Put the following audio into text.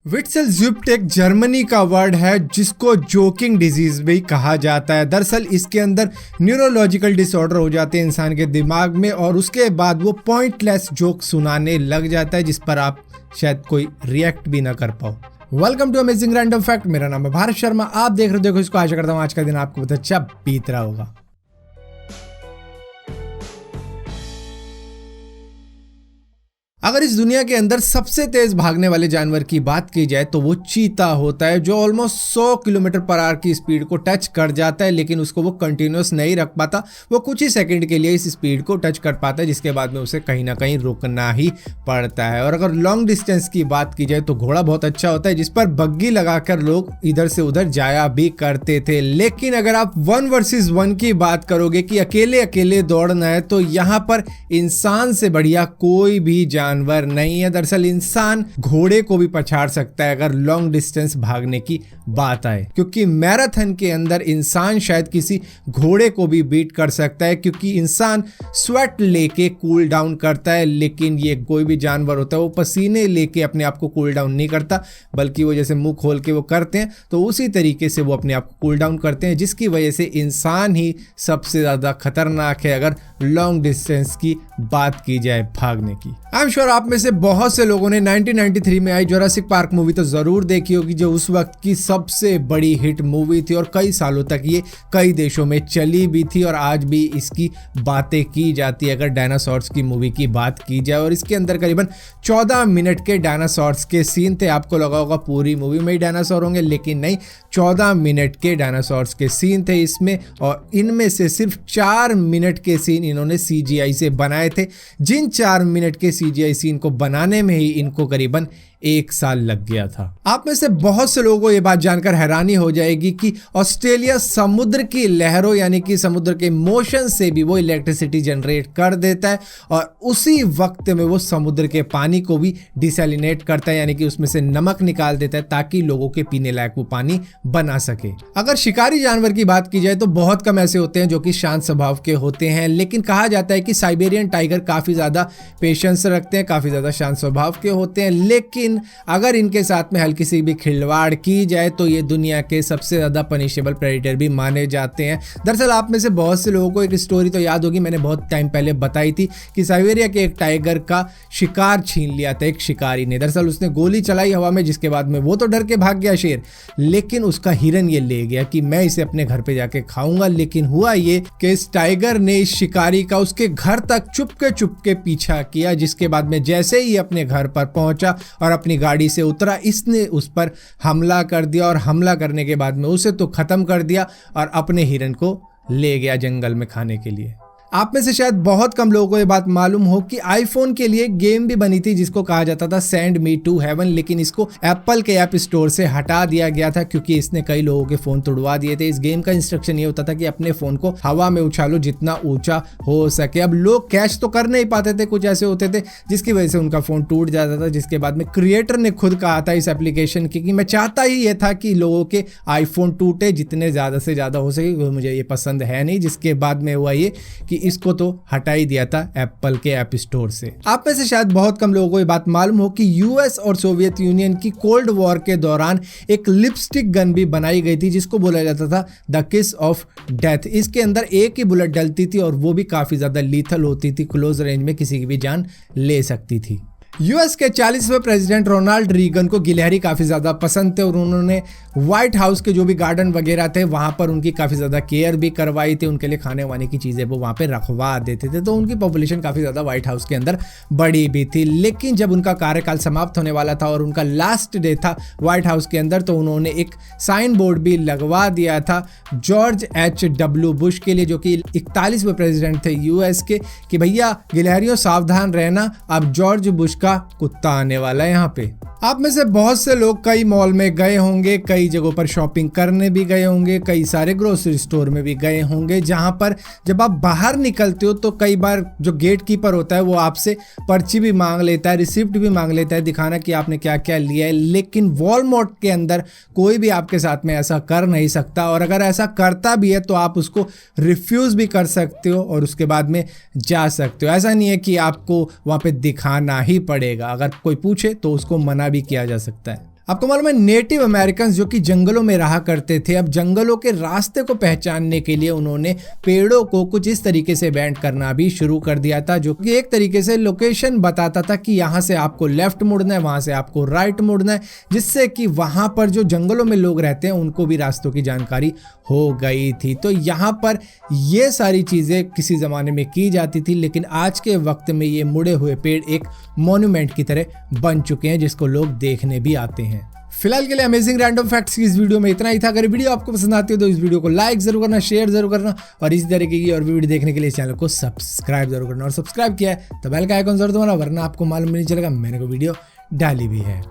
विट्सेल ज़ुफ्ट एक जर्मनी का वर्ड है जिसको जोकिंग डिजीज भी कहा जाता है। दरअसल इसके अंदर न्यूरोलॉजिकल डिसऑर्डर हो जाते हैं इंसान के दिमाग में और उसके बाद वो पॉइंटलेस जोक सुनाने लग जाता है जिस पर आप शायद कोई रिएक्ट भी ना कर पाओ। Welcome to amazing random fact. मेरा नाम है भारत शर्मा, आप देख रहे हो इसको। आशा करता हूँ आज का दिन आपको बहुत अच्छा बीत रहा होगा। अगर इस दुनिया के अंदर सबसे तेज भागने वाले जानवर की बात की जाए तो वो चीता होता है, जो ऑलमोस्ट 100 किलोमीटर पर आवर की स्पीड को टच कर जाता है, लेकिन उसको वो कंटिन्यूअस नहीं रख पाता। वो कुछ ही सेकंड के लिए इस स्पीड को टच कर पाता है, जिसके बाद में उसे कहीं ना कहीं रुकना ही पड़ता है। और अगर लॉन्ग डिस्टेंस की बात की जाए तो घोड़ा बहुत अच्छा होता है, जिस पर बग्गी लगाकर लोग इधर से उधर जाया भी करते थे। लेकिन अगर आप 1 वर्सेस 1 की बात करोगे कि अकेले अकेले दौड़ना है, तो यहाँ पर इंसान से बढ़िया कोई भी जानवर नहीं है। दरअसल इंसान घोड़े को भी पछाड़ सकता है अगर लॉन्ग डिस्टेंस भागने की बात आए, क्योंकि मैराथन के अंदर इंसान शायद किसी घोड़े को भी बीट कर सकता है, क्योंकि इंसान स्वेट लेके कूल डाउन करता है, लेकिन ये कोई भी जानवर होता है वो पसीने लेके अपने आप को कूल डाउन नहीं करता, बल्कि वो जैसे मुंह खोल के वो करते हैं तो उसी तरीके से वो अपने आप को कूल डाउन करते हैं, जिसकी वजह से इंसान ही सबसे ज्यादा खतरनाक है अगर लॉन्ग डिस्टेंस की बात की जाए भागने की। आई एम श्योर आप में से बहुत से लोगों ने 1993 में आई जुरासिक पार्क मूवी तो जरूर देखी होगी, जो उस वक्त की सबसे बड़ी हिट मूवी थी और कई सालों तक ये कई देशों में चली भी थी और आज भी इसकी बातें की जाती है अगर डायनासोर्स की मूवी की बात की जाए। और इसके अंदर करीबन 14 मिनट के डायनासोर्स के सीन थे। आपको लगा होगा पूरी मूवी में ही डायनासोर होंगे, लेकिन नहीं, 14 मिनट के डायनासोर्स के सीन थे इसमें, और इनमें से सिर्फ 4 मिनट के सीन इन्होंने CGI से बनाए थे। जिन 4 मिनट के CGI सीन को बनाने में ही इनको करीबन 1 साल लग गया था। आप में से बहुत से लोगों को ये बात जानकर हैरानी हो जाएगी कि ऑस्ट्रेलिया समुद्र की लहरों यानी कि समुद्र के मोशन से भी वो इलेक्ट्रिसिटी जनरेट कर देता है और उसी वक्त में वो समुद्र के पानी को भी डिसैलिनेट करता है, यानी कि उसमें से नमक निकाल देता है ताकि लोगों के पीने लायक वो पानी बना सके। अगर शिकारी जानवर की बात की जाए तो बहुत कम ऐसे होते हैं जो कि शांत स्वभाव के होते हैं, लेकिन कहा जाता है कि साइबेरियन टाइगर काफी ज्यादा पेशेंस रखते हैं, काफी ज्यादा शांत स्वभाव के होते हैं, लेकिन अगर इनके साथ में हल्की सी भी खिलवाड़ की जाए तो ये दुनिया के सबसे ज्यादा पनिशेबल प्रेडेटर भी माने जाते हैं। दरअसल आप में से बहुत से लोगों को एक स्टोरी तो याद होगी, मैंने बहुत टाइम पहले बताई थी कि साइबेरिया के एक टाइगर का शिकार छीन लिया था एक शिकारी ने। दरअसल उसने गोली चलाई हवा में, जिसके बाद में वो तो डर के भाग गया शेर, लेकिन उसका हिरन ये ले गया कि मैं इसे अपने घर पे जाके खाऊंगा। लेकिन हुआ ये कि इस टाइगर ने इस शिकारी का उसके घर तक चुपके पीछा किया, जिसके बाद में जैसे ही अपने घर पर पहुंचा और अपनी गाड़ी से उतरा, इसने उस पर हमला कर दिया और हमला करने के बाद में उसे तो खत्म कर दिया और अपने हिरन को ले गया जंगल में खाने के लिए। आप में से शायद बहुत कम लोगों को ये बात मालूम हो कि आईफोन के लिए गेम भी बनी थी जिसको कहा जाता था सेंड मी टू हेवन, लेकिन इसको एप्पल के ऐप स्टोर से हटा दिया गया था क्योंकि इसने कई लोगों के फोन तोड़वा दिए थे। इस गेम का इंस्ट्रक्शन ये होता था कि अपने फोन को हवा में उछालो जितना ऊंचा हो सके। अब लोग कैच तो कर नहीं पाते थे, कुछ ऐसे होते थे जिसकी वजह से उनका फोन टूट जाता था, जिसके बाद में क्रिएटर ने खुद कहा था इस एप्लीकेशन की कि मैं चाहता ही ये था कि लोगों के आईफोन टूटे जितने ज्यादा से ज्यादा हो सके, मुझे ये पसंद है नहीं। जिसके बाद में हुआ ये कि इसको तो हटा ही दिया था एप्पल के ऐप स्टोर से। आप में से शायद बहुत कम लोगों को ये बात मालूम हो कि यूएस और सोवियत यूनियन की कोल्ड वॉर के दौरान एक लिपस्टिक गन भी बनाई गई थी जिसको बोला जाता था द किस ऑफ डेथ। इसके अंदर एक ही बुलेट डलती थी और वो भी काफी ज्यादा लीथल होती थी, क्लोज रेंज में किसी की भी जान ले सकती थी। यूएस के 40वें प्रेसिडेंट रोनाल्ड रीगन को गिलहरी काफ़ी ज़्यादा पसंद थे और उन्होंने व्हाइट हाउस के जो भी गार्डन वगैरह थे वहाँ पर उनकी काफ़ी ज़्यादा केयर भी करवाई थी। उनके लिए खाने वाने की चीज़ें वो वहाँ पे रखवा देते थे, तो उनकी पॉपुलेशन काफ़ी ज़्यादा व्हाइट हाउस के अंदर बड़ी भी थी। लेकिन जब उनका कार्यकाल समाप्त होने वाला था और उनका लास्ट डे था व्हाइट हाउस के अंदर, तो उन्होंने एक साइन बोर्ड भी लगवा दिया था जॉर्ज H.W. बुश के लिए, जो कि 41वें प्रेसिडेंट थे यूएस के, कि भैया गिलहरियों सावधान रहना, अब जॉर्ज बुश का कुत्ता आने वाला है यहाँ पे। आप में से बहुत से लोग कई मॉल में गए होंगे, कई जगहों पर शॉपिंग करने भी गए होंगे, कई सारे ग्रोसरी स्टोर में भी गए होंगे, जहां पर जब आप बाहर निकलते हो तो कई बार जो गेट कीपर होता है वो आपसे पर्ची भी मांग लेता है, रिसिप्ट भी मांग लेता है दिखाना कि आपने क्या क्या लिया है। लेकिन वॉलमार्ट के अंदर कोई भी आपके साथ में ऐसा कर नहीं सकता, और अगर ऐसा करता भी है तो आप उसको रिफ्यूज भी कर सकते हो और उसके बाद में जा सकते हो। ऐसा नहीं है कि आपको वहां पे दिखाना ही पड़ेगा, अगर कोई पूछे तो उसको मना भी किया जा सकता है। आपको मालूम है नेटिव अमेरिकन जो कि जंगलों में रहा करते थे, अब जंगलों के रास्ते को पहचानने के लिए उन्होंने पेड़ों को कुछ इस तरीके से बैंड करना भी शुरू कर दिया था, जो कि एक तरीके से लोकेशन बताता था कि यहाँ से आपको लेफ्ट मुड़ना है, वहां से आपको राइट मुड़ना है, जिससे कि वहां पर जो जंगलों में लोग रहते हैं उनको भी रास्तों की जानकारी हो गई थी। तो यहाँ पर ये सारी चीजें किसी जमाने में की जाती थी, लेकिन आज के वक्त में ये मुड़े हुए पेड़ एक मॉन्यूमेंट की तरह बन चुके हैं, जिसको लोग देखने भी आते हैं। फिलहाल के लिए अमेजिंग रैंडम फैक्ट्स की इस वीडियो में इतना ही था। अगर वीडियो आपको पसंद आती है तो इस वीडियो को लाइक जरूर करना, शेयर जरूर करना और इसी तरीके की और भी वीडियो देखने के लिए चैनल को सब्सक्राइब जरूर करना। और सब्सक्राइब किया है तो बेल का आइकॉन जरूर दबाना, वरना आपको मालूम नहीं चलेगा मैंने कोई वीडियो डाली भी है।